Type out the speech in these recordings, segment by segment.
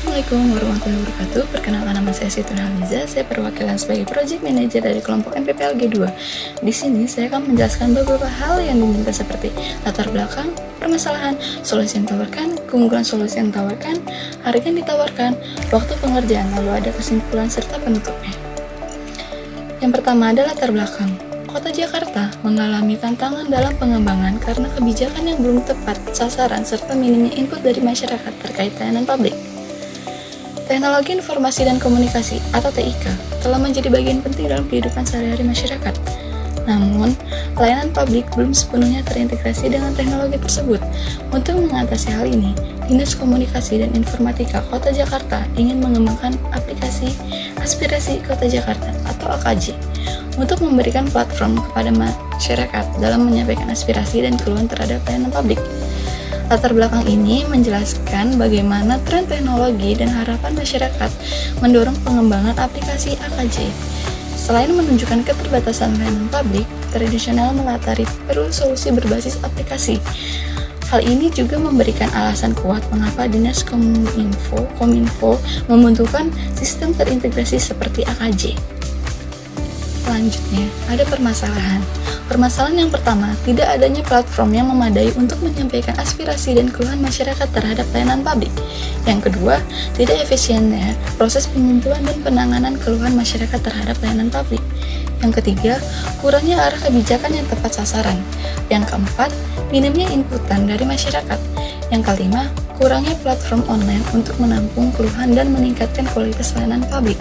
Assalamualaikum warahmatullahi wabarakatuh. Perkenalkan, nama saya Siti Nurhaliza. Saya perwakilan sebagai Project Manager dari kelompok MPPLG2. Di sini saya akan menjelaskan beberapa hal yang diminta seperti latar belakang, permasalahan, solusi yang ditawarkan, keunggulan solusi yang ditawarkan, harga yang ditawarkan, waktu pengerjaan, lalu ada kesimpulan serta penutupnya. Yang pertama ada latar belakang. Kota Jakarta mengalami tantangan dalam pengembangan karena kebijakan yang belum tepat sasaran serta minimnya input dari masyarakat terkait layanan publik. Teknologi Informasi dan Komunikasi atau TIK telah menjadi bagian penting dalam kehidupan sehari-hari masyarakat. Namun, layanan publik belum sepenuhnya terintegrasi dengan teknologi tersebut. Untuk mengatasi hal ini, Dinas Komunikasi dan Informatika Kota Jakarta ingin mengembangkan aplikasi Aspirasi Kota Jakarta atau AKJ untuk memberikan platform kepada masyarakat dalam menyampaikan aspirasi dan keluhan terhadap layanan publik. Latar belakang ini menjelaskan bagaimana tren teknologi dan harapan masyarakat mendorong pengembangan aplikasi AKJ. Selain menunjukkan keterbatasan layanan publik, tradisional melatari perlu solusi berbasis aplikasi. Hal ini juga memberikan alasan kuat mengapa Dinas Kominfo membutuhkan sistem terintegrasi seperti AKJ. Selanjutnya, ada permasalahan. Permasalahan yang pertama, tidak adanya platform yang memadai untuk menyampaikan aspirasi dan keluhan masyarakat terhadap layanan publik. Yang kedua, tidak efisiennya proses pengumpulan dan penanganan keluhan masyarakat terhadap layanan publik. Yang ketiga, kurangnya arah kebijakan yang tepat sasaran. Yang keempat, minimnya inputan dari masyarakat. Yang kelima, kurangnya platform online untuk menampung keluhan dan meningkatkan kualitas layanan publik.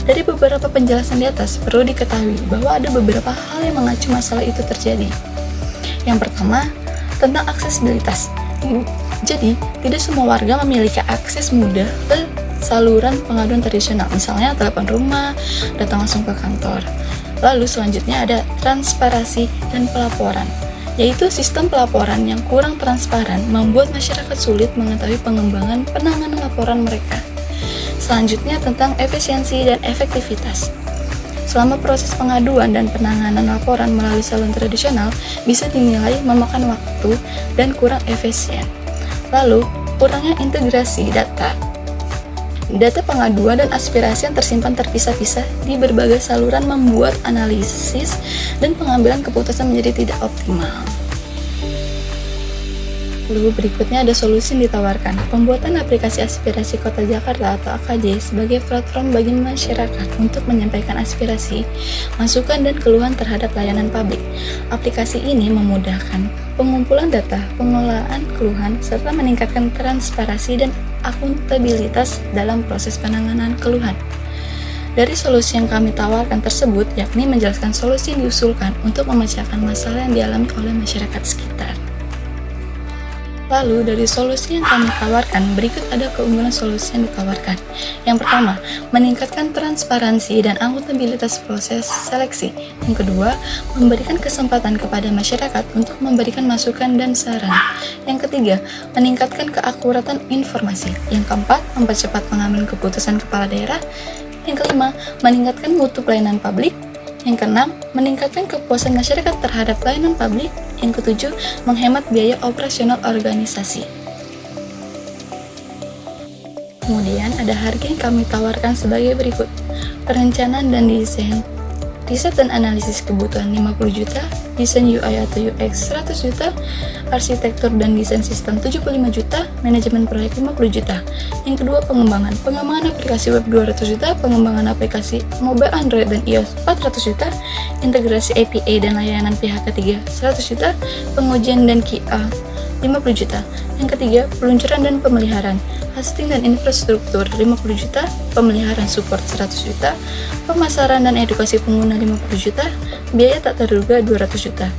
Dari beberapa penjelasan di atas, perlu diketahui bahwa ada beberapa hal yang mengacu masalah itu terjadi. Yang pertama, tentang aksesibilitas. Jadi, tidak semua warga memiliki akses mudah ke saluran pengaduan tradisional, misalnya telepon rumah, datang langsung ke kantor. Lalu selanjutnya ada transparansi dan pelaporan, yaitu sistem pelaporan yang kurang transparan membuat masyarakat sulit mengetahui pengembangan penanganan laporan mereka. Selanjutnya tentang efisiensi dan efektivitas. Selama proses pengaduan dan penanganan laporan melalui saluran tradisional bisa dinilai memakan waktu dan kurang efisien. Lalu, kurangnya integrasi data. Data pengaduan dan aspirasi yang tersimpan terpisah-pisah di berbagai saluran membuat analisis dan pengambilan keputusan menjadi tidak optimal. Lalu berikutnya ada solusi yang ditawarkan. Pembuatan aplikasi Aspirasi Kota Jakarta atau AKJ sebagai platform bagi masyarakat untuk menyampaikan aspirasi, masukan dan keluhan terhadap layanan publik. Aplikasi ini memudahkan pengumpulan data, pengelolaan keluhan, serta meningkatkan transparansi dan akuntabilitas dalam proses penanganan keluhan. Dari solusi yang kami tawarkan tersebut, yakni menjelaskan solusi yang diusulkan untuk memecahkan masalah yang dialami oleh masyarakat sekitar. Lalu dari solusi yang kami tawarkan, berikut ada keunggulan solusi yang ditawarkan. Yang pertama, meningkatkan transparansi dan akuntabilitas proses seleksi. Yang kedua, memberikan kesempatan kepada masyarakat untuk memberikan masukan dan saran. Yang ketiga, meningkatkan keakuratan informasi. Yang keempat, mempercepat pengambilan keputusan kepala daerah. Yang kelima, meningkatkan mutu pelayanan publik. Yang keenam, meningkatkan kepuasan masyarakat terhadap pelayanan publik. Yang ketujuh, menghemat biaya operasional organisasi. Kemudian ada harga yang kami tawarkan sebagai berikut. Perencanaan dan desain, riset dan analisis kebutuhan 50 juta, desain UI atau UX 100 juta, arsitektur dan desain sistem 75 juta, manajemen proyek 50 juta. Yang kedua, pengembangan aplikasi web 200 juta, pengembangan aplikasi mobile Android dan iOS 400 juta, integrasi API dan layanan pihak ketiga 100 juta, pengujian dan QA 50 juta. Yang ketiga, peluncuran dan pemeliharaan, hosting dan infrastruktur 50 juta, pemeliharaan support 100 juta, pemasaran dan edukasi pengguna 50 juta, biaya tak terduga 200 juta.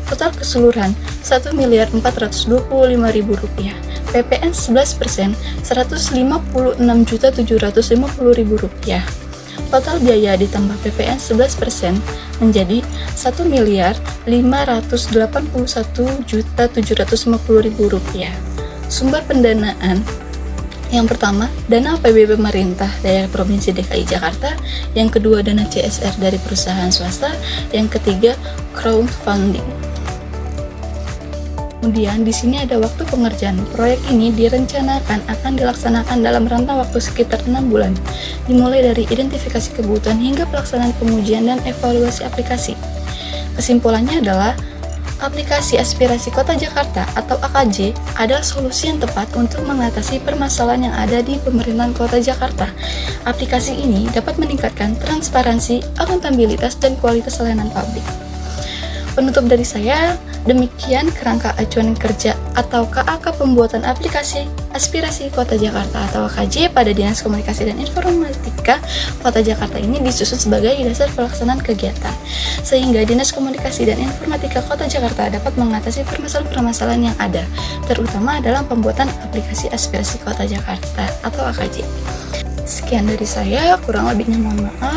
Total keseluruhan Rp1.425.000, PPN 11%, Rp156.750.000. Total biaya ditambah PPN 11% menjadi Rp1.581.750.000. Sumber pendanaan. Yang pertama, dana APBD pemerintah daerah Provinsi DKI Jakarta. Yang kedua, dana CSR dari perusahaan swasta. Yang ketiga, crowdfunding. Kemudian di sini ada waktu pengerjaan. Proyek ini direncanakan akan dilaksanakan dalam rentang waktu sekitar 6 bulan, dimulai dari identifikasi kebutuhan hingga pelaksanaan pengujian dan evaluasi aplikasi. Kesimpulannya adalah aplikasi aspirasi Kota Jakarta atau AKJ adalah solusi yang tepat untuk mengatasi permasalahan yang ada di pemerintahan Kota Jakarta. Aplikasi ini dapat meningkatkan transparansi, akuntabilitas, dan kualitas layanan publik. Penutup dari saya, demikian kerangka acuan kerja atau KAK pembuatan aplikasi aspirasi Kota Jakarta atau AKJ pada Dinas Komunikasi dan Informatika Kota Jakarta ini disusun sebagai dasar pelaksanaan kegiatan, sehingga Dinas Komunikasi dan Informatika Kota Jakarta dapat mengatasi permasalahan-permasalahan yang ada, terutama dalam pembuatan aplikasi aspirasi Kota Jakarta atau AKJ. Sekian dari saya, kurang lebihnya mohon maaf.